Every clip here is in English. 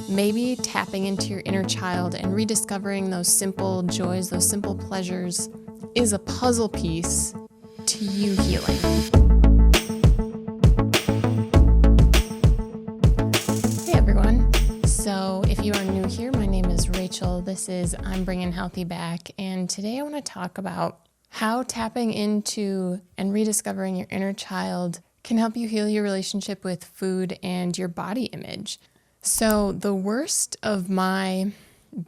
Maybe tapping into your inner child and rediscovering those simple joys, those simple pleasures, is a puzzle piece to you healing. Hey everyone. So if you are new here, my name is Rachel. This is I'm Bringin' Healthy Back, and today I want to talk about how tapping into and rediscovering your inner child can help you heal your relationship with food and your body image. So the worst of my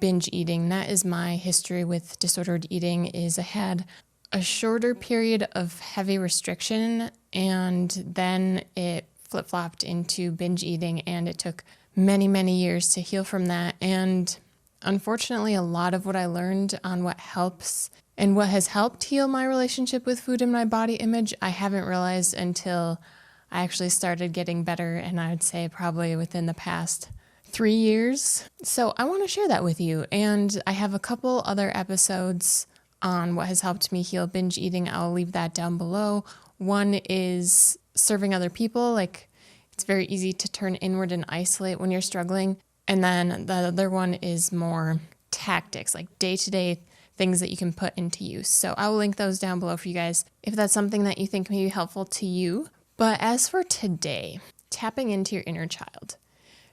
binge eating, that is my history with disordered eating, is I had a shorter period of heavy restriction and then it flip-flopped into binge eating, and it took many, many years to heal from that. And unfortunately, a lot of what I learned on what helps and what has helped heal my relationship with food and my body image, I haven't realized until I actually started getting better, and I would say probably within the past 3 years. So I want to share that with you, and I have a couple other episodes on what has helped me heal binge eating. I'll leave that down below. One is serving other people, like it's very easy to turn inward and isolate when you're struggling. And then the other one is more tactics, like day-to-day things that you can put into use. So I will link those down below for you guys if that's something that you think may be helpful to you. But as for today, tapping into your inner child.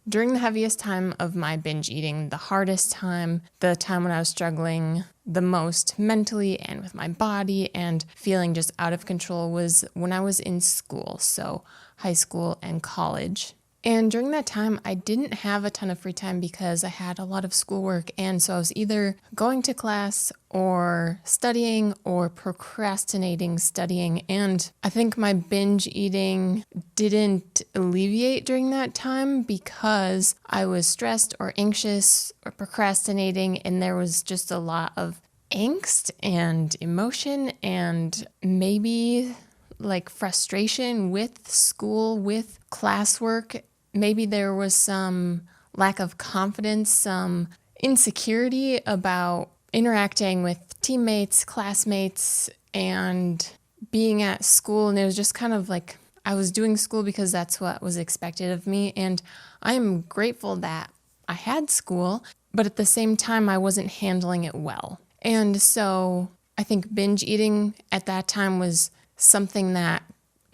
During the heaviest time of my binge eating, the hardest time, the time when I was struggling the most mentally and with my body and feeling just out of control, was when I was in school, so high school and college. And during that time, I didn't have a ton of free time because I had a lot of schoolwork, and so I was either going to class or studying or procrastinating studying. And I think my binge eating didn't alleviate during that time because I was stressed or anxious or procrastinating, and there was just a lot of angst and emotion and maybe like frustration with school, with classwork. Maybe there was some lack of confidence, some insecurity about interacting with teammates, classmates, and being at school. And it was just kind of like I was doing school because that's what was expected of me. And I am grateful that I had school, but at the same time, I wasn't handling it well. And so I think binge eating at that time was something that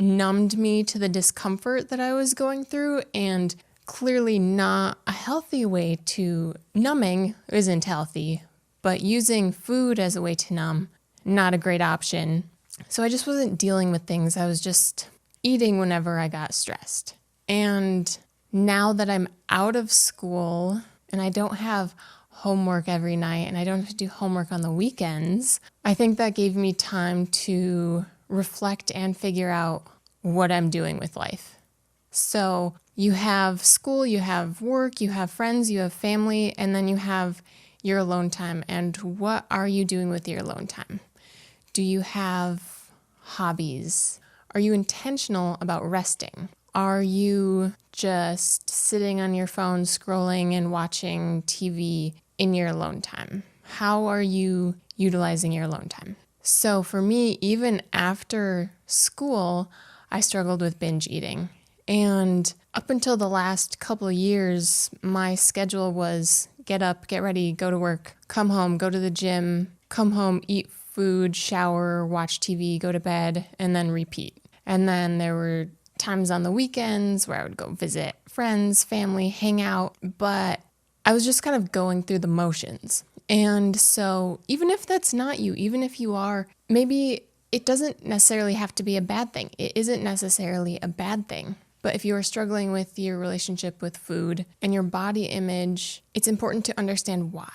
numbed me to the discomfort that I was going through, and clearly not a healthy way to numbing isn't healthy, but using food as a way to numb, not a great option. So I just wasn't dealing with things. I was just eating whenever I got stressed. And now that I'm out of school and I don't have homework every night and I don't have to do homework on the weekends, I think that gave me time to reflect and figure out what I'm doing with life. So you have school, you have work, you have friends, you have family, and then you have your alone time. And what are you doing with your alone time? Do you have hobbies? Are you intentional about resting? Are you just sitting on your phone scrolling and watching TV in your alone time? How are you utilizing your alone time? So for me, even after school, I struggled with binge eating. And up until the last couple of years, my schedule was get up, get ready, go to work, come home, go to the gym, come home, eat food, shower, watch TV, go to bed, and then repeat. And then there were times on the weekends where I would go visit friends, family, hang out, but I was just kind of going through the motions. And so even if that's not you, even if you are, maybe it doesn't necessarily have to be a bad thing. It isn't necessarily a bad thing. But if you are struggling with your relationship with food and your body image, it's important to understand why.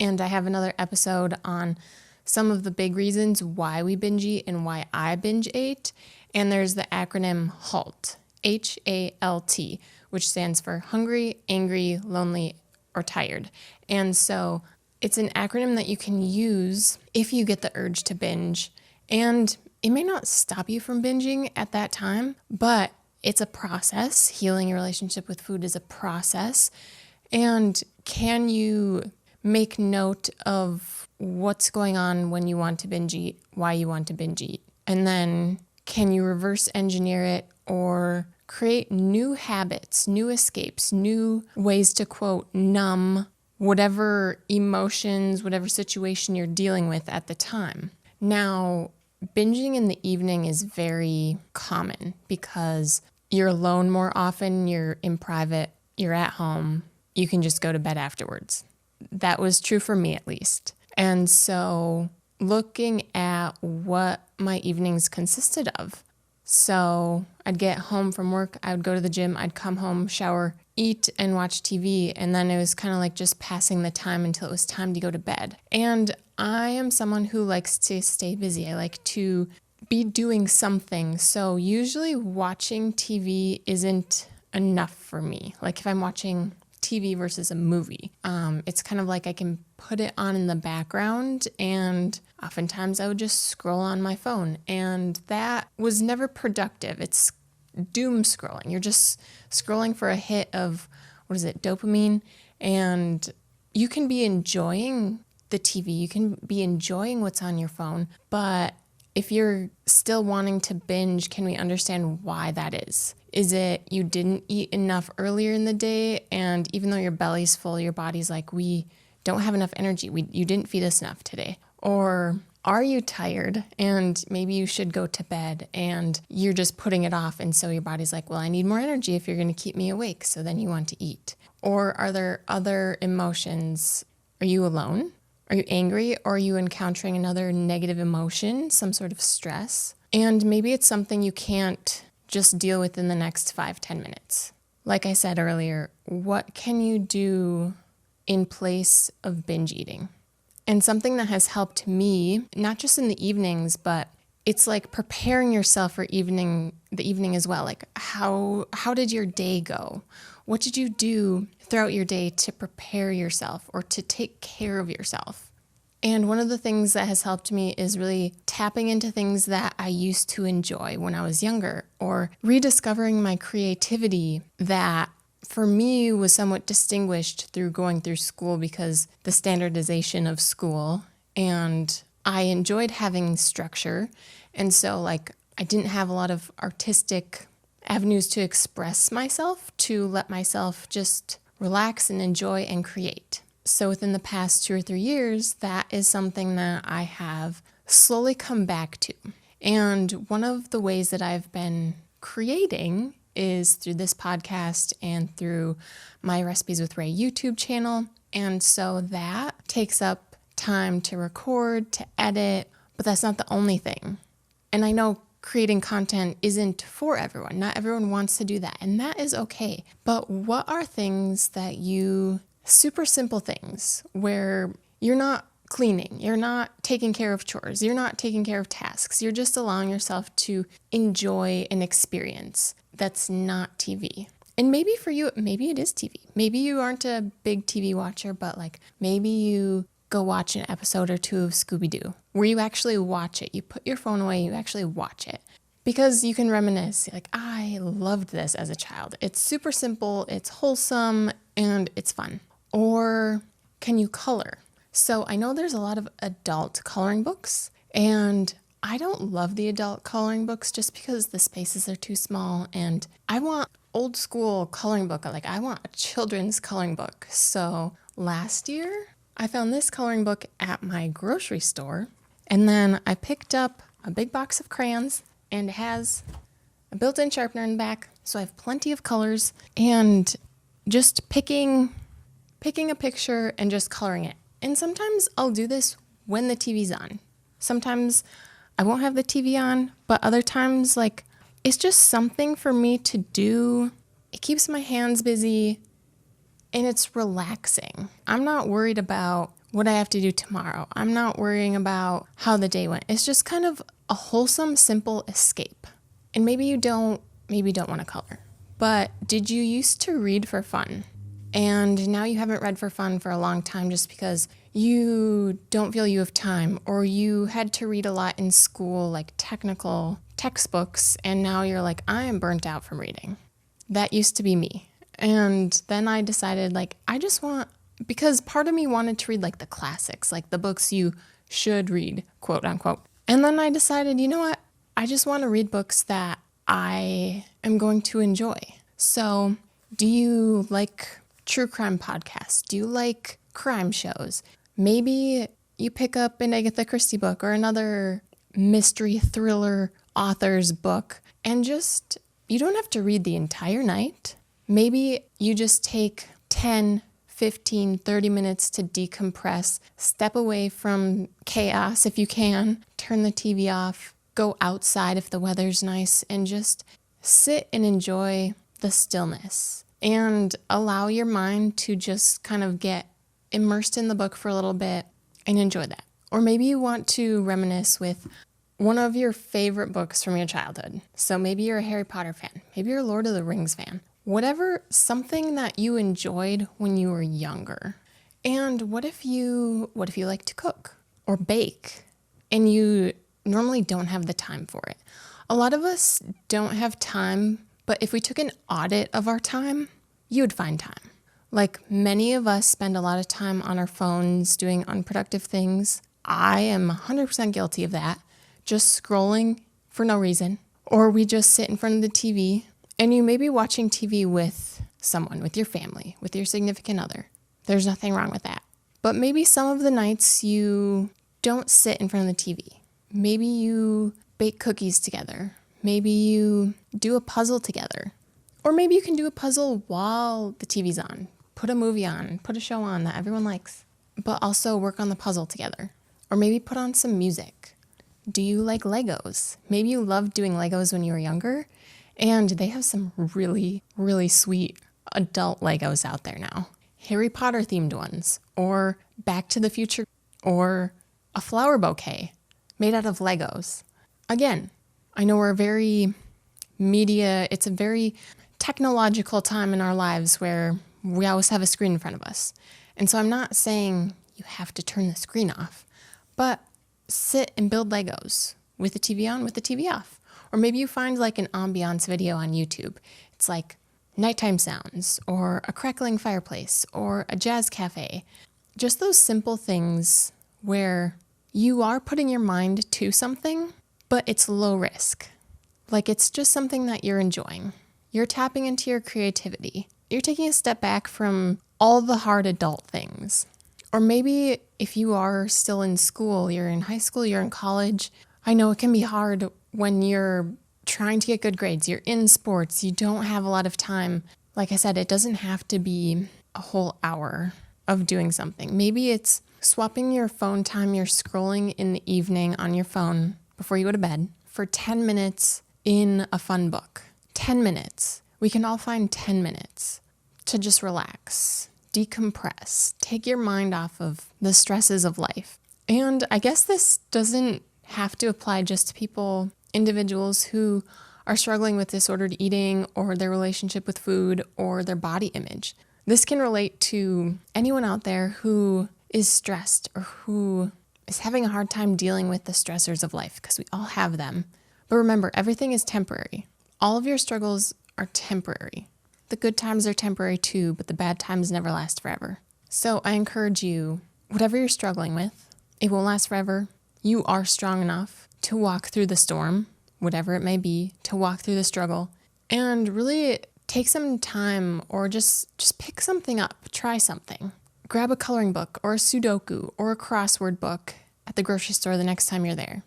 And I have another episode on some of the big reasons why we binge eat and why I binge ate. And there's the acronym HALT, HALT, which stands for hungry, angry, lonely, or tired. And so it's an acronym that you can use if you get the urge to binge. And it may not stop you from binging at that time, but it's a process. Healing your relationship with food is a process. And can you make note of what's going on when you want to binge eat, why you want to binge eat? And then can you reverse engineer it or create new habits, new escapes, new ways to, quote, numb whatever emotions, whatever situation you're dealing with at the time. Now, binging in the evening is very common because you're alone more often, you're in private, you're at home, you can just go to bed afterwards. That was true for me at least. And so looking at what my evenings consisted of. So I'd get home from work, I would go to the gym, I'd come home, shower, eat, and watch TV. And then it was kind of like just passing the time until it was time to go to bed. And I am someone who likes to stay busy. I like to be doing something. So usually watching TV isn't enough for me. Like if I'm watching TV versus a movie, it's kind of like I can put it on in the background, and oftentimes I would just scroll on my phone, and that was never productive. It's doom scrolling. You're just scrolling for a hit of, dopamine, and you can be enjoying the TV, you can be enjoying what's on your phone, but if you're still wanting to binge, can we understand why that is? Is it you didn't eat enough earlier in the day, and even though your belly's full, your body's like, we don't have enough energy. You didn't feed us enough today. Or are you tired and maybe you should go to bed and you're just putting it off, and so your body's like, well, I need more energy if you're going to keep me awake, so then you want to eat. Or are there other emotions? Are you alone? Are you angry, or are you encountering another negative emotion, some sort of stress? And maybe it's something you can't just deal with in the next 5-10 minutes. Like I said earlier, what can you do in place of binge eating? And something that has helped me, not just in the evenings, but it's like preparing yourself for the evening as well. Like how did your day go? What did you do throughout your day to prepare yourself or to take care of yourself? And one of the things that has helped me is really tapping into things that I used to enjoy when I was younger, or rediscovering my creativity that for me was somewhat distinguished through going through school because the standardization of school, and I enjoyed having structure. And so like I didn't have a lot of artistic avenues to express myself, to let myself just relax and enjoy and create. So within the past 2 or 3 years, that is something that I have slowly come back to. And one of the ways that I've been creating is through this podcast and through my Recipes with Ray YouTube channel. And so that takes up time to record, to edit, but that's not the only thing. And I know creating content isn't for everyone. Not everyone wants to do that, and that is okay. But what are things that super simple things where you're not cleaning, you're not taking care of chores, you're not taking care of tasks, you're just allowing yourself to enjoy an experience that's not TV. And maybe for you, maybe it is TV. Maybe you aren't a big TV watcher, but like maybe you go watch an episode or 2 of Scooby-Doo where you actually watch it. You put your phone away, you actually watch it. Because you can reminisce, like, I loved this as a child. It's super simple, it's wholesome, and it's fun. Or can you color? So I know there's a lot of adult coloring books, and I don't love the adult coloring books just because the spaces are too small, and I want old school coloring book. Like I want a children's coloring book. So last year I found this coloring book at my grocery store, and then I picked up a big box of crayons, and it has a built-in sharpener in the back, so I have plenty of colors, and just picking a picture and just coloring it. And sometimes I'll do this when the TV's on. Sometimes I won't have the TV on, but other times, like, it's just something for me to do. It keeps my hands busy, and it's relaxing. I'm not worried about what I have to do tomorrow. I'm not worrying about how the day went. It's just kind of a wholesome, simple escape. And maybe you don't want to color. But did you used to read for fun? And now you haven't read for fun for a long time just because you don't feel you have time, or you had to read a lot in school, like technical textbooks, and now you're like, I am burnt out from reading. That used to be me. And then I decided, like, because part of me wanted to read like the classics, like the books you should read, quote unquote. And then I decided, you know what? I just want to read books that I am going to enjoy. So, do you like true crime podcasts? Do you like crime shows? Maybe you pick up an Agatha Christie book or another mystery thriller author's book and you don't have to read the entire night. Maybe you just take 10, 15, 30 minutes to decompress, step away from chaos if you can, turn the TV off, go outside if the weather's nice, and just sit and enjoy the stillness and allow your mind to just kind of get immersed in the book for a little bit and enjoy that. Or maybe you want to reminisce with one of your favorite books from your childhood. So maybe you're a Harry Potter fan. Maybe you're a Lord of the Rings fan. Whatever, something that you enjoyed when you were younger. And what if you like to cook or bake and you normally don't have the time for it? A lot of us don't have time, but if we took an audit of our time, you would find time. Like many of us spend a lot of time on our phones doing unproductive things. I am 100% guilty of that. Just scrolling for no reason. Or we just sit in front of the TV and you may be watching TV with someone, with your family, with your significant other. There's nothing wrong with that. But maybe some of the nights you don't sit in front of the TV. Maybe you bake cookies together. Maybe you do a puzzle together. Or maybe you can do a puzzle while the TV's on. Put a movie on, put a show on that everyone likes, but also work on the puzzle together. Or maybe put on some music. Do you like Legos? Maybe you loved doing Legos when you were younger, and they have some really, really sweet adult Legos out there now. Harry Potter themed ones, or Back to the Future, or a flower bouquet made out of Legos. Again, I know it's a very technological time in our lives where we always have a screen in front of us. And so I'm not saying you have to turn the screen off, but sit and build Legos with the TV on, with the TV off. Or maybe you find like an ambiance video on YouTube. It's like nighttime sounds or a crackling fireplace or a jazz cafe. Just those simple things where you are putting your mind to something, but it's low risk. Like it's just something that you're enjoying. You're tapping into your creativity. You're taking a step back from all the hard adult things. Or maybe if you are still in school, you're in high school, you're in college. I know it can be hard when you're trying to get good grades. You're in sports. You don't have a lot of time. Like I said, it doesn't have to be a whole hour of doing something. Maybe it's swapping your phone time. You're scrolling in the evening on your phone before you go to bed for 10 minutes in a fun book. 10 minutes. We can all find 10 minutes to just relax, decompress, take your mind off of the stresses of life. And I guess this doesn't have to apply just to individuals who are struggling with disordered eating or their relationship with food or their body image. This can relate to anyone out there who is stressed or who is having a hard time dealing with the stressors of life, because we all have them. But remember, everything is temporary. All of your struggles are temporary. The good times are temporary too, but the bad times never last forever. So I encourage you, whatever you're struggling with, it won't last forever. You are strong enough to walk through the storm, whatever it may be, to walk through the struggle, and really take some time or just pick something up, try something. Grab a coloring book or a Sudoku or a crossword book at the grocery store the next time you're there.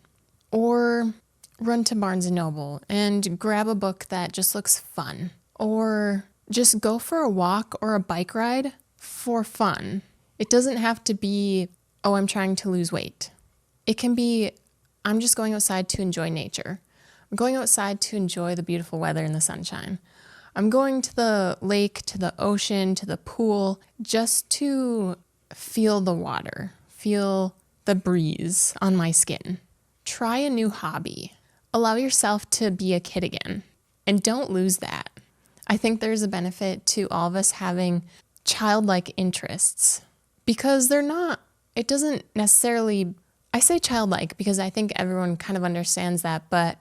Or run to Barnes & Noble and grab a book that just looks fun. Or just go for a walk or a bike ride for fun. It doesn't have to be, oh, I'm trying to lose weight. It can be, I'm just going outside to enjoy nature. I'm going outside to enjoy the beautiful weather and the sunshine. I'm going to the lake, to the ocean, to the pool, just to feel the water, feel the breeze on my skin. Try a new hobby. Allow yourself to be a kid again. And don't lose that. I think there's a benefit to all of us having childlike interests, because it doesn't necessarily, I say childlike because I think everyone kind of understands that, but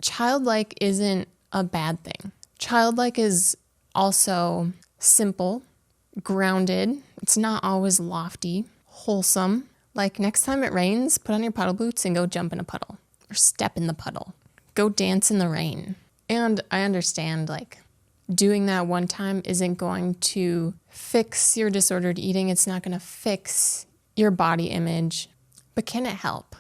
childlike isn't a bad thing. Childlike is also simple, grounded. It's not always lofty, wholesome. Like next time it rains, put on your puddle boots and go jump in a puddle or step in the puddle. Go dance in the rain. And I understand like doing that one time isn't going to fix your disordered eating. It's not going to fix your body image, but can it help?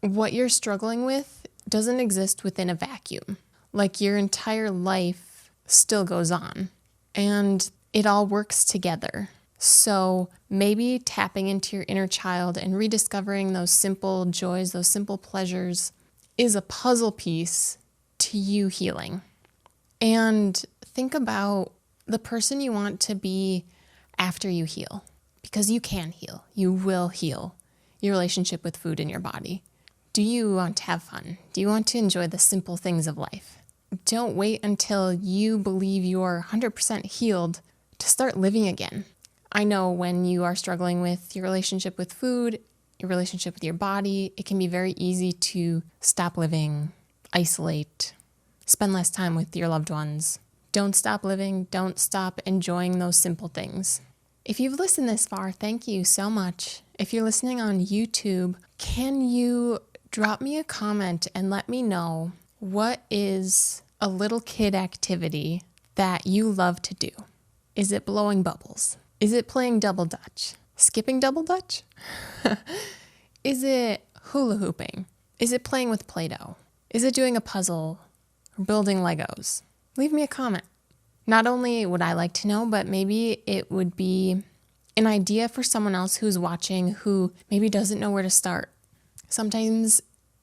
What you're struggling with doesn't exist within a vacuum. Like your entire life still goes on and it all works together. So maybe tapping into your inner child and rediscovering those simple joys, those simple pleasures is a puzzle piece to you healing. And think about the person you want to be after you heal, because you can heal. You will heal your relationship with food in your body. Do you want to have fun? Do you want to enjoy the simple things of life? Don't wait until you believe you're 100% healed to start living again. I know when you are struggling with your relationship with food, your relationship with your body, it can be very easy to stop living, isolate, spend less time with your loved ones. Don't stop living. Don't stop enjoying those simple things. If you've listened this far, thank you so much. If you're listening on YouTube, can you drop me a comment and let me know what is a little kid activity that you love to do? Is it blowing bubbles? Is it playing double dutch? Skipping double dutch? Is it hula hooping? Is it playing with Play-Doh? Is it doing a puzzle or building Legos? Leave me a comment. Not only would I like to know, but maybe it would be an idea for someone else who's watching who maybe doesn't know where to start. Sometimes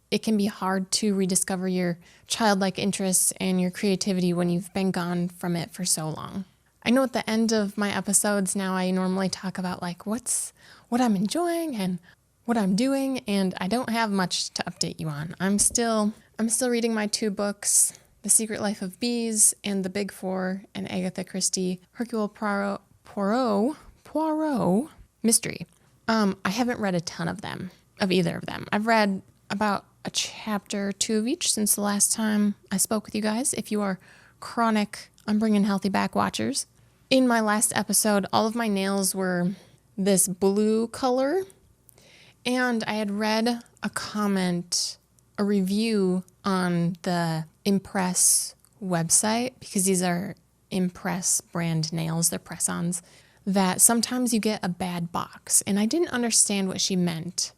it can be hard to rediscover your childlike interests and your creativity when you've been gone from it for so long. I know at the end of my episodes now I normally talk about like what I'm enjoying and what I'm doing, and I don't have much to update you on. I'm still reading my 2 books, The Secret Life of Bees and The Big Four, and Agatha Christie Hercule Poirot mystery. I haven't read a ton of either of them. I've read about a chapter or 2 of each since the last time I spoke with you guys. If you are chronic I'm Bringin Healthy Back watchers. In my last episode, all of my nails were this blue color, and I had read a review on the Impress website, because these are Impress brand nails, they're press-ons, that sometimes you get a bad box, and I didn't understand what she meant.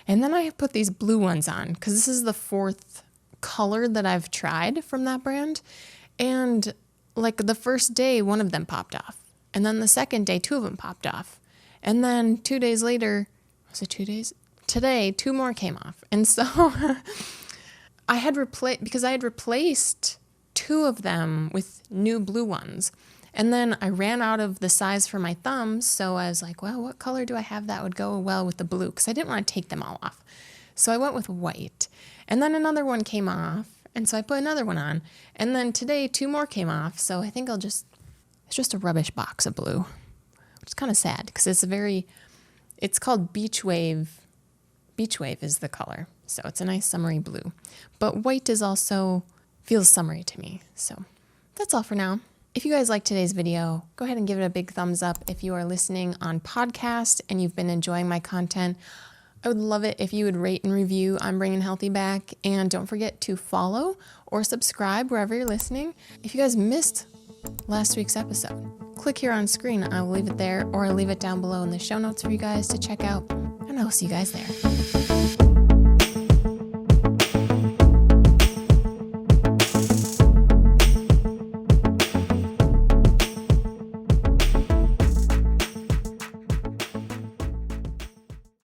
And then I put these blue ones on, because this is the 4th color that I've tried from that brand, and like the first day, one of them popped off. And then the second day, 2 of them popped off. And then 2 days later, was it 2 days? Today, 2 more came off. And so I had replaced 2 of them with new blue ones. And then I ran out of the size for my thumbs. So I was like, well, what color do I have that would go well with the blue? Because I didn't want to take them all off. So I went with white. And then another one came off. And so I put another one on. And then today, 2 more came off. So I think it's just a rubbish box of blue, which is kind of sad because it's called Beach Wave. Beach Wave is the color. So it's a nice summery blue. But white feels summery to me. So that's all for now. If you guys liked today's video, go ahead and give it a big thumbs up. If you are listening on podcast and you've been enjoying my content, I would love it if you would rate and review I'm Bringin Healthy Back, and don't forget to follow or subscribe wherever you're listening. If you guys missed last week's episode, click here on screen. I will leave it there, or I'll leave it down below in the show notes for you guys to check out, and I'll see you guys there.